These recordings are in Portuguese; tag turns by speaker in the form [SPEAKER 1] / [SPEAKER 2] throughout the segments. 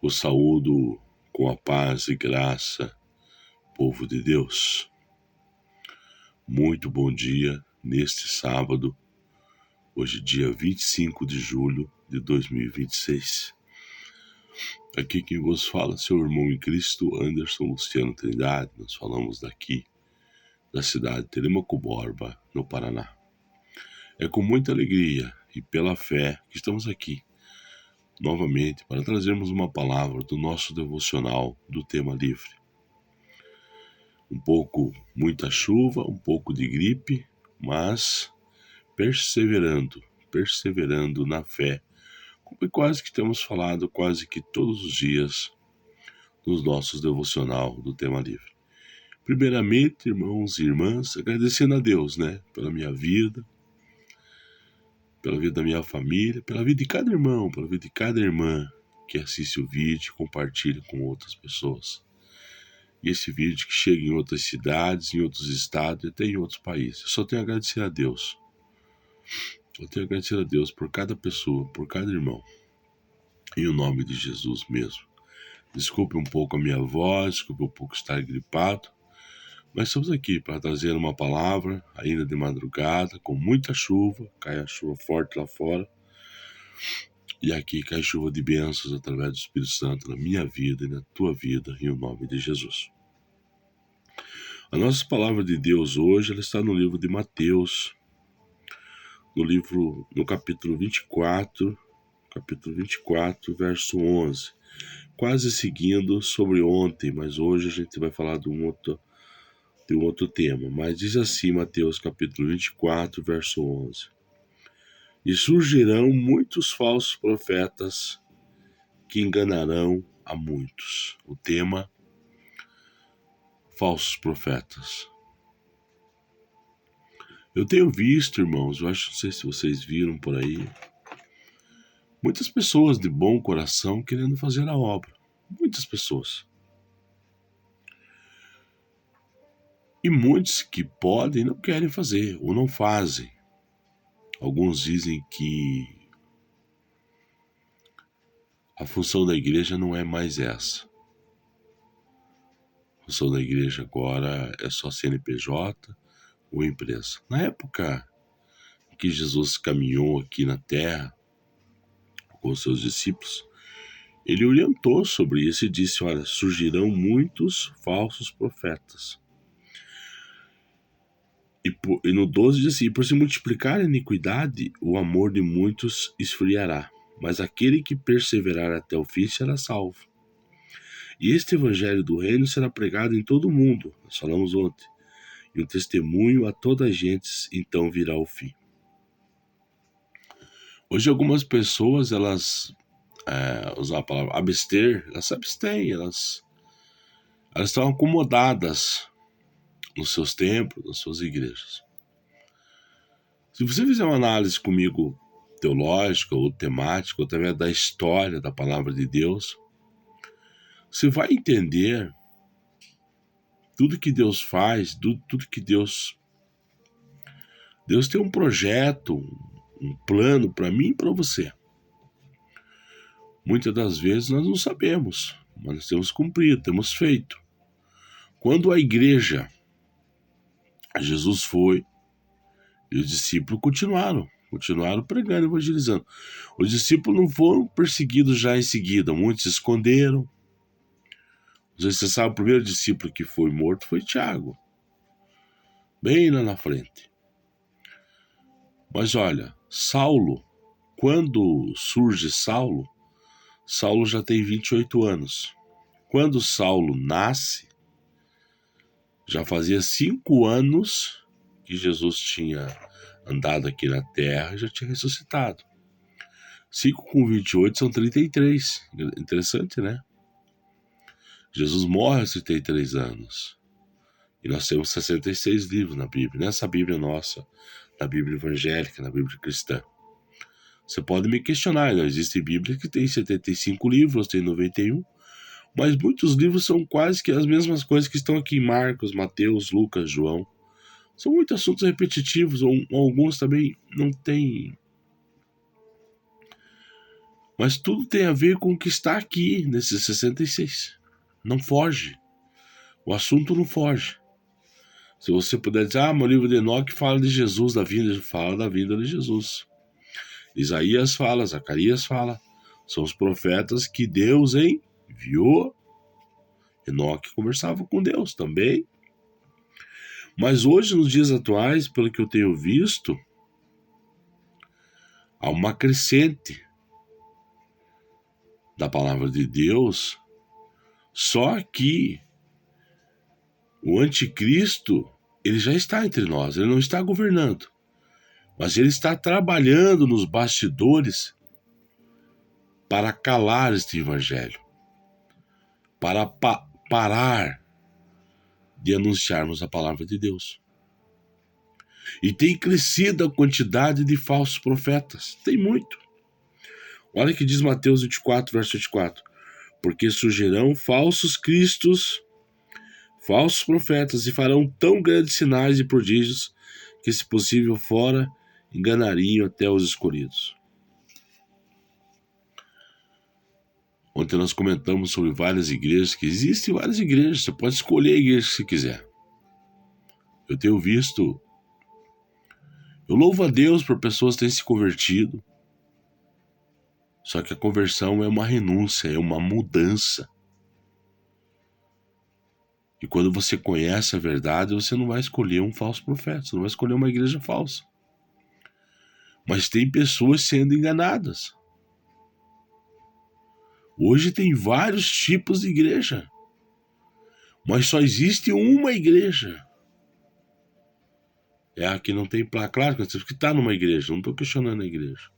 [SPEAKER 1] O saúdo com a paz e graça, povo de Deus. Muito bom dia neste sábado, hoje dia 25 de julho de 2026. Aqui quem vos fala, seu irmão em Cristo, Anderson Luciano Trindade. Nós falamos daqui, da cidade de Telêmaco Borba, no Paraná. É com muita alegria e pela fé que estamos aqui, novamente, para trazermos uma palavra do nosso devocional do tema livre. Muita chuva, um pouco de gripe, mas perseverando na fé, como quase que temos falado quase que todos os dias nos nossos devocional do tema livre. Primeiramente, irmãos e irmãs, agradecendo a Deus, pela minha vida, pela vida da minha família, pela vida de cada irmão, pela vida de cada irmã que assiste o vídeo e compartilha com outras pessoas. E esse vídeo que chega em outras cidades, em outros estados e até em outros países. Eu só tenho a agradecer a Deus. Eu tenho a agradecer a Deus por cada pessoa, por cada irmão. Em o nome de Jesus mesmo. Desculpe um pouco a minha voz, desculpe um pouco estar gripado. Mas estamos aqui para trazer uma palavra, ainda de madrugada, com muita chuva. Cai a chuva forte lá fora. E aqui cai chuva de bênçãos através do Espírito Santo na minha vida e na tua vida, em o nome de Jesus. A nossa palavra de Deus hoje ela está no livro de Mateus, no capítulo 24, verso 11. Quase seguindo sobre ontem, mas hoje a gente vai falar de um outro tema. Mas diz assim, Mateus capítulo 24, verso 11. E surgirão muitos falsos profetas que enganarão a muitos. O tema, falsos profetas. Eu tenho visto, irmãos, não sei se vocês viram por aí, muitas pessoas de bom coração querendo fazer a obra. Muitas pessoas. E muitos que podem não querem fazer ou não fazem. Alguns dizem que a função da igreja não é mais essa. A função da igreja agora é só CNPJ ou empresa. Na época em que Jesus caminhou aqui na terra com os seus discípulos, ele orientou sobre isso e disse, olha, surgirão muitos falsos profetas. E no 12 diz assim, por se multiplicar a iniquidade, o amor de muitos esfriará, mas aquele que perseverar até o fim será salvo. E este evangelho do reino será pregado em todo o mundo, nós falamos ontem, e um testemunho a toda a gente, então virá o fim. Hoje algumas pessoas, elas, usar a palavra abster, elas se abstêm, elas estão acomodadas nos seus templos, nas suas igrejas. Se você fizer uma análise comigo teológica ou temática, ou através da história da palavra de Deus, você vai entender tudo que Deus faz, tudo que Deus tem um projeto, um plano para mim e para você. Muitas das vezes nós não sabemos, mas nós temos cumprido, temos feito. Quando a igreja, Jesus foi, e os discípulos continuaram pregando, evangelizando. Os discípulos não foram perseguidos já em seguida, muitos se esconderam. Não sei se você sabe, o primeiro discípulo que foi morto foi Tiago, bem lá na frente. Mas olha, Saulo, quando surge Saulo já tem 28 anos. Quando Saulo nasce, já fazia 5 anos que Jesus tinha andado aqui na terra e já tinha ressuscitado. 5 com 28 são 33. Interessante, né? Jesus morre aos 33 anos. E nós temos 66 livros na Bíblia. Nessa Bíblia nossa, na Bíblia evangélica, na Bíblia cristã. Você pode me questionar, existe Bíblia que tem 75 livros, tem 91, mas muitos livros são quase que as mesmas coisas que estão aqui em Marcos, Mateus, Lucas, João. São muitos assuntos repetitivos, ou alguns também não têm Mas tudo tem a ver com o que está aqui, nesses 66. Não foge. O assunto não foge. Se você puder dizer, meu livro de Enoque fala de Jesus, fala da vinda de Jesus. Isaías fala, Zacarias fala. São os profetas que Deus enviou. Enoque conversava com Deus também. Mas hoje, nos dias atuais, pelo que eu tenho visto, há uma crescente da palavra de Deus, só que o anticristo, ele já está entre nós, ele não está governando, mas ele está trabalhando nos bastidores para calar este evangelho, para parar de anunciarmos a palavra de Deus. E tem crescido a quantidade de falsos profetas, tem muito. Olha o que diz Mateus 24, verso 24. Porque surgirão falsos cristos, falsos profetas, e farão tão grandes sinais e prodígios que, se possível fora, enganariam até os escolhidos. Ontem nós comentamos sobre várias igrejas, que existem várias igrejas, você pode escolher a igreja que você quiser. Eu tenho visto, eu louvo a Deus por pessoas terem se convertido, só que a conversão é uma renúncia, é uma mudança. E quando você conhece a verdade, você não vai escolher um falso profeta, você não vai escolher uma igreja falsa. Mas tem pessoas sendo enganadas. Hoje tem vários tipos de igreja, mas só existe uma igreja. É a que não tem placa. Claro que você está numa igreja, não estou questionando a igreja.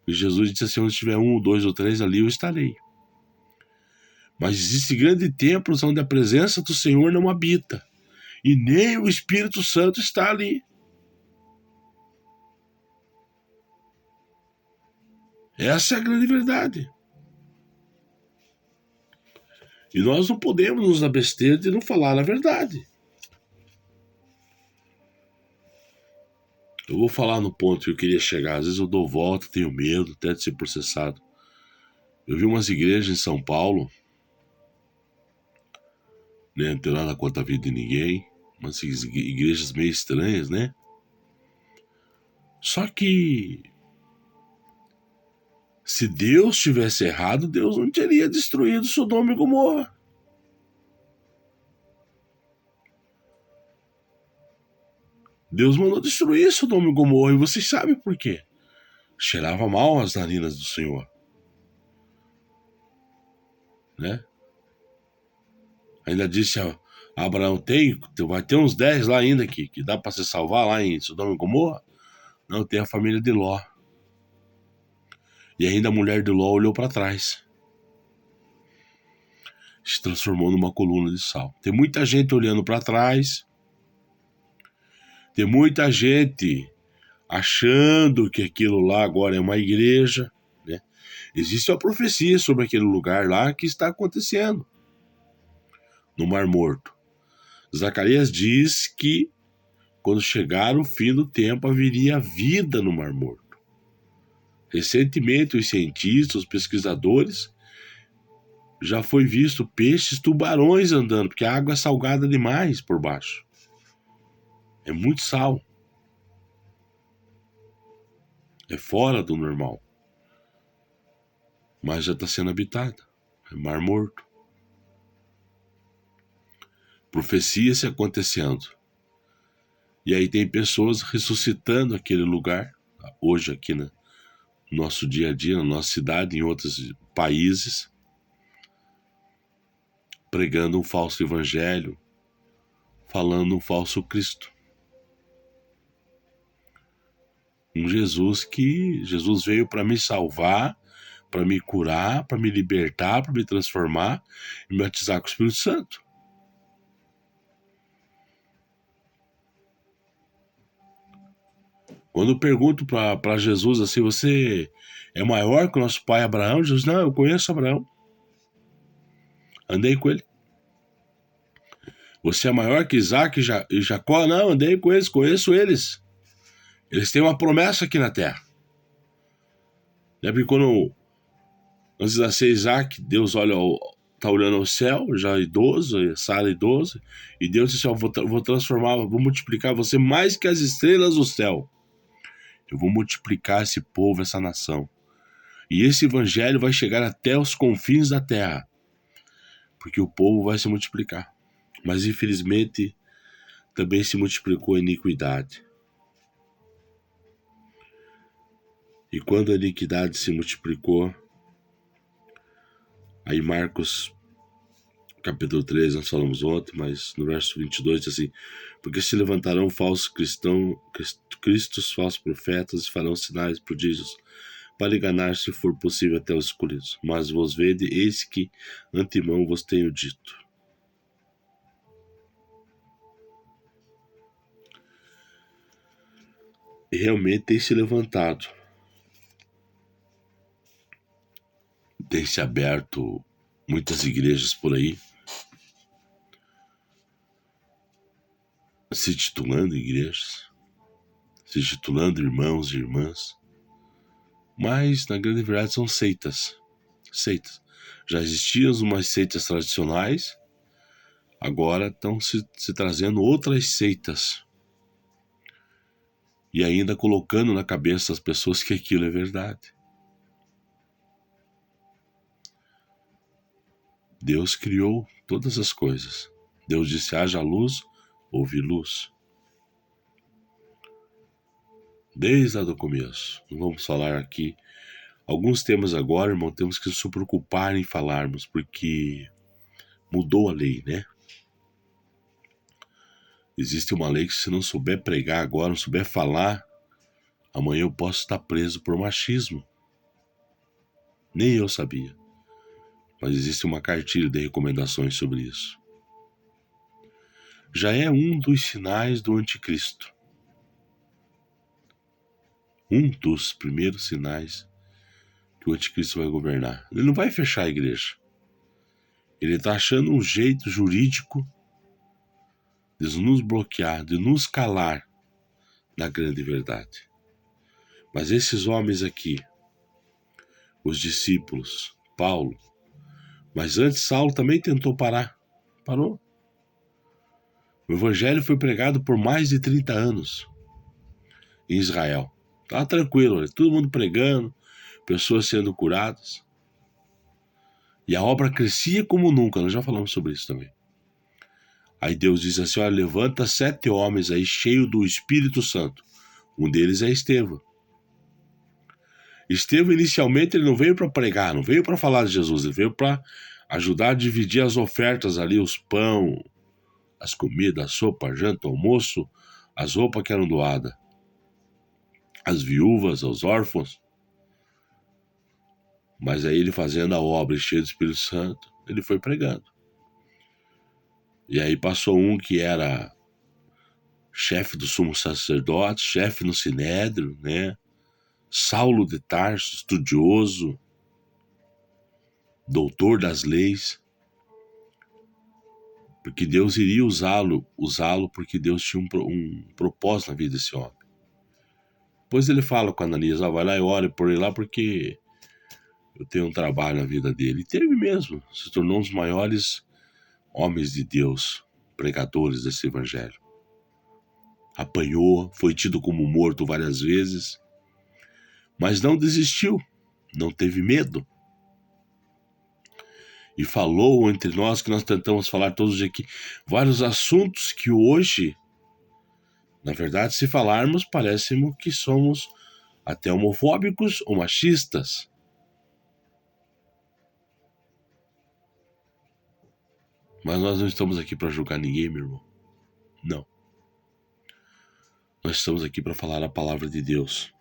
[SPEAKER 1] E Jesus disse assim, onde estiver 1, 2 ou 3, ali eu estarei. Mas existem grandes templos onde a presença do Senhor não habita. E nem o Espírito Santo está ali. Essa é a grande verdade. E nós não podemos nos abster de não falar a verdade. Eu vou falar no ponto que eu queria chegar. Às vezes eu dou volta, tenho medo até de ser processado. Eu vi umas igrejas em São Paulo, né, não tem nada contra a vida de ninguém, umas igrejas meio estranhas, né? Só que se Deus tivesse errado, Deus não teria destruído Sodoma e Gomorra. Deus mandou destruir Sodoma e Gomorra, e vocês sabem por quê. Cheirava mal as narinas do Senhor. Né? Ainda disse a Abraão, vai ter uns 10 lá ainda que dá para se salvar lá em Sodoma e Gomorra? Não, tem a família de Ló. E ainda a mulher de Ló olhou para trás. Se transformou numa coluna de sal. Tem muita gente olhando para trás. Tem muita gente achando que aquilo lá agora é uma igreja. Né? Existe uma profecia sobre aquele lugar lá que está acontecendo. No Mar Morto. Zacarias diz que quando chegar o fim do tempo haveria vida no Mar Morto. Recentemente os cientistas, os pesquisadores, já foi visto peixes, tubarões andando, porque a água é salgada demais por baixo. É muito sal. É fora do normal. Mas já está sendo habitada. É Mar Morto. Profecia se acontecendo. E aí tem pessoas ressuscitando aquele lugar, hoje aqui no nosso dia a dia, na nossa cidade, em outros países, pregando um falso evangelho, falando um falso Cristo. Um Jesus veio para me salvar, para me curar, para me libertar, para me transformar e me batizar com o Espírito Santo. Quando eu pergunto para Jesus assim, você é maior que o nosso pai Abraão? Jesus, não, eu conheço Abraão. Andei com ele. Você é maior que Isaac e Jacó? Não, andei com eles, conheço eles. Eles têm uma promessa aqui na terra. Porque quando Antes de nascer Isaac, Deus tá olhando ao céu, já idoso, Sara idosa, e Deus disse, vou transformar, vou multiplicar você mais que as estrelas do céu. Eu vou multiplicar esse povo, essa nação. E esse evangelho vai chegar até os confins da terra, porque o povo vai se multiplicar. Mas infelizmente também se multiplicou a iniquidade. E quando a iniquidade se multiplicou, aí Marcos capítulo 3, nós falamos ontem, mas no verso 22 diz assim, porque se levantarão falsos cristos, falsos profetas, e farão sinais, prodígios, para enganar, se for possível, até os escolhidos. Mas vos vede, eis que antemão vos tenho dito. E realmente tem se levantado. Tem se aberto muitas igrejas por aí, se titulando igrejas, se titulando irmãos e irmãs, mas na grande verdade são seitas. Já existiam umas seitas tradicionais, agora estão se trazendo outras seitas e ainda colocando na cabeça das pessoas que aquilo é verdade. Deus criou todas as coisas. Deus disse, haja luz, houve luz. Desde lá do começo. Não vamos falar aqui. Alguns temas agora, irmão, temos que nos preocupar em falarmos, porque mudou a lei, né? Existe uma lei que se não souber pregar agora, não souber falar, amanhã eu posso estar preso por machismo. Nem eu sabia. Mas existe uma cartilha de recomendações sobre isso. Já é um dos sinais do anticristo. Um dos primeiros sinais que o anticristo vai governar. Ele não vai fechar a igreja. Ele está achando um jeito jurídico de nos bloquear, de nos calar na grande verdade. Mas esses homens aqui, os discípulos, Paulo, mas antes Saulo também tentou parar. Parou. O evangelho foi pregado por mais de 30 anos em Israel. Estava tranquilo, todo mundo pregando, pessoas sendo curadas. E a obra crescia como nunca, nós já falamos sobre isso também. Aí Deus diz assim, olha, levanta 7 homens aí cheios do Espírito Santo. Um deles é Estevão. Estevão, inicialmente, ele não veio para pregar, não veio para falar de Jesus, ele veio para ajudar a dividir as ofertas ali, os pão, as comidas, a sopa, a janta, o almoço, as roupas que eram doadas, as viúvas, aos órfãos. Mas aí ele fazendo a obra cheio do Espírito Santo, ele foi pregando. E aí passou um que era chefe do sumo sacerdote, chefe no sinédrio, né? Saulo de Tarso, estudioso, doutor das leis, porque Deus iria usá-lo porque Deus tinha um propósito na vida desse homem. Depois ele fala com Ananias, vai lá e ore por ele lá porque eu tenho um trabalho na vida dele. E teve mesmo, se tornou um dos maiores homens de Deus, pregadores desse evangelho. Apanhou, foi tido como morto várias vezes, mas não desistiu, não teve medo. E falou entre nós, que nós tentamos falar todos aqui, vários assuntos que hoje, na verdade, se falarmos, parecemos que somos até homofóbicos ou machistas. Mas nós não estamos aqui para julgar ninguém, meu irmão. Não. Nós estamos aqui para falar a palavra de Deus.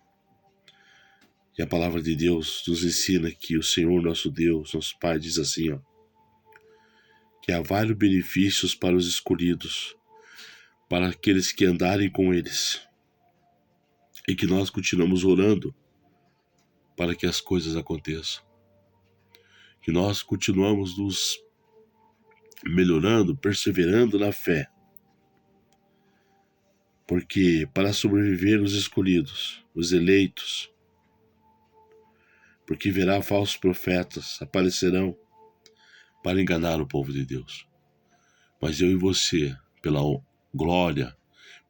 [SPEAKER 1] E a palavra de Deus nos ensina que o Senhor, nosso Deus, nosso Pai, diz assim, ó, que há vários benefícios para os escolhidos, para aqueles que andarem com eles. E que nós continuamos orando para que as coisas aconteçam. Que nós continuamos nos melhorando, perseverando na fé. Porque para sobreviver os escolhidos, os eleitos, porque virá falsos profetas, aparecerão para enganar o povo de Deus. Mas eu e você, pela glória,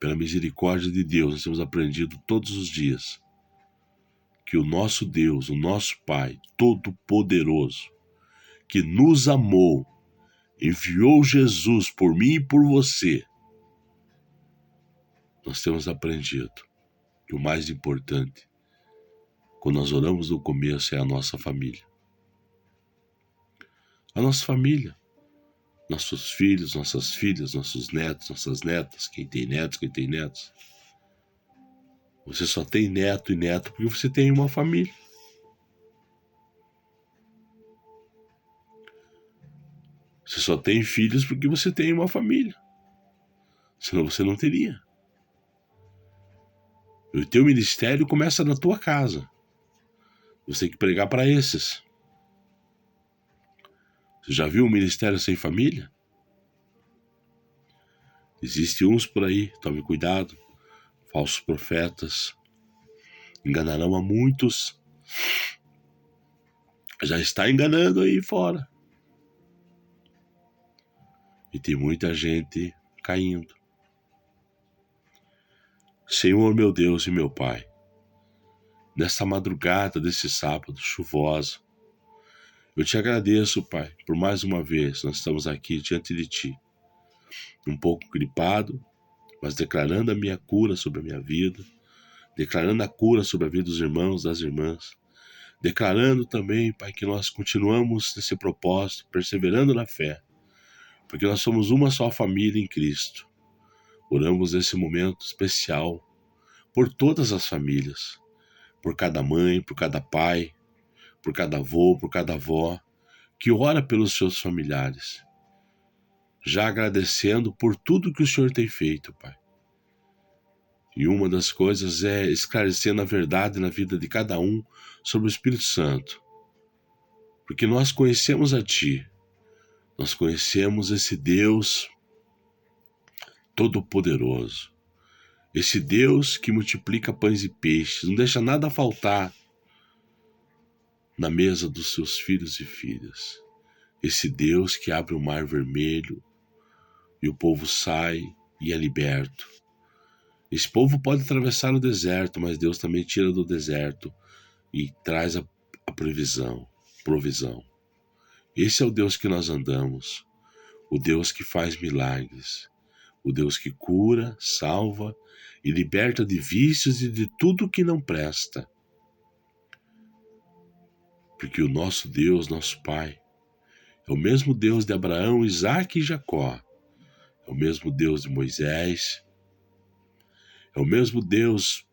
[SPEAKER 1] pela misericórdia de Deus, nós temos aprendido todos os dias que o nosso Deus, o nosso Pai Todo-Poderoso, que nos amou, enviou Jesus por mim e por você, nós temos aprendido que o mais importante, quando nós oramos no começo, é a nossa família. A nossa família, nossos filhos, nossas filhas, nossos netos, nossas netas, quem tem netos, quem tem netos. Você só tem neto e neta porque você tem uma família. Você só tem filhos porque você tem uma família. Senão você não teria. E o teu ministério começa na tua casa. Você tem que pregar para esses. Você já viu um ministério sem família? Existem uns por aí, tome cuidado. Falsos profetas enganarão a muitos. Já está enganando aí fora. E tem muita gente caindo. Senhor, meu Deus e meu Pai, nesta madrugada desse sábado chuvosa, eu te agradeço, Pai, por mais uma vez nós estamos aqui diante de Ti, um pouco gripado, mas declarando a minha cura sobre a minha vida, declarando a cura sobre a vida dos irmãos, das irmãs, declarando também, Pai, que nós continuamos nesse propósito, perseverando na fé, porque nós somos uma só família em Cristo. Oramos nesse momento especial por todas as famílias, por cada mãe, por cada pai, por cada avô, por cada avó, que ora pelos seus familiares, já agradecendo por tudo que o Senhor tem feito, Pai. E uma das coisas é esclarecendo a verdade na vida de cada um sobre o Espírito Santo, porque nós conhecemos a Ti, nós conhecemos esse Deus Todo-Poderoso, esse Deus que multiplica pães e peixes, não deixa nada faltar na mesa dos seus filhos e filhas. Esse Deus que abre o mar vermelho e o povo sai e é liberto. Esse povo pode atravessar o deserto, mas Deus também tira do deserto e traz a provisão. Esse é o Deus que nós andamos, o Deus que faz milagres, o Deus que cura, salva e liberta de vícios e de tudo que não presta. Porque o nosso Deus, nosso Pai, é o mesmo Deus de Abraão, Isaque e Jacó. É o mesmo Deus de Moisés. É o mesmo Deus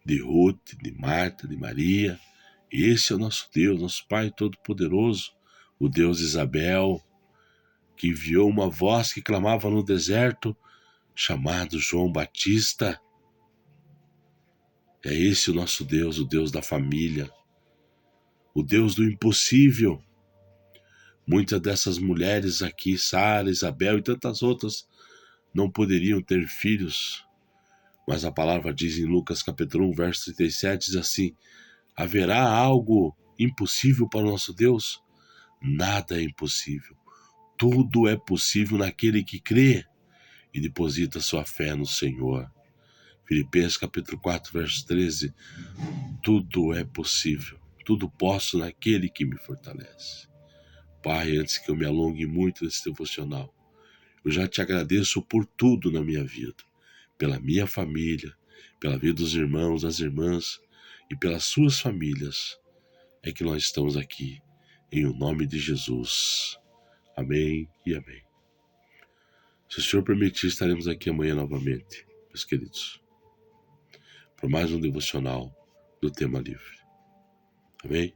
[SPEAKER 1] de Ruth, de Marta, de Maria. Esse é o nosso Deus, nosso Pai Todo-Poderoso, o Deus de Isabel, que enviou uma voz que clamava no deserto, chamado João Batista. É esse o nosso Deus, o Deus da família, o Deus do impossível. Muitas dessas mulheres aqui, Sara, Isabel e tantas outras, não poderiam ter filhos, mas a palavra diz em Lucas capítulo 1, verso 37, diz assim: haverá algo impossível para o nosso Deus? Nada é impossível. Tudo é possível naquele que crê e deposita sua fé no Senhor. Filipenses capítulo 4, verso 13, tudo é possível, tudo posso naquele que me fortalece. Pai, antes que eu me alongue muito nesse devocional, eu já te agradeço por tudo na minha vida, pela minha família, pela vida dos irmãos, das irmãs e pelas suas famílias, é que nós estamos aqui, em o nome de Jesus. Amém e amém. Se o Senhor permitir, estaremos aqui amanhã novamente, meus queridos, para mais um devocional do Tema Livre. Amém?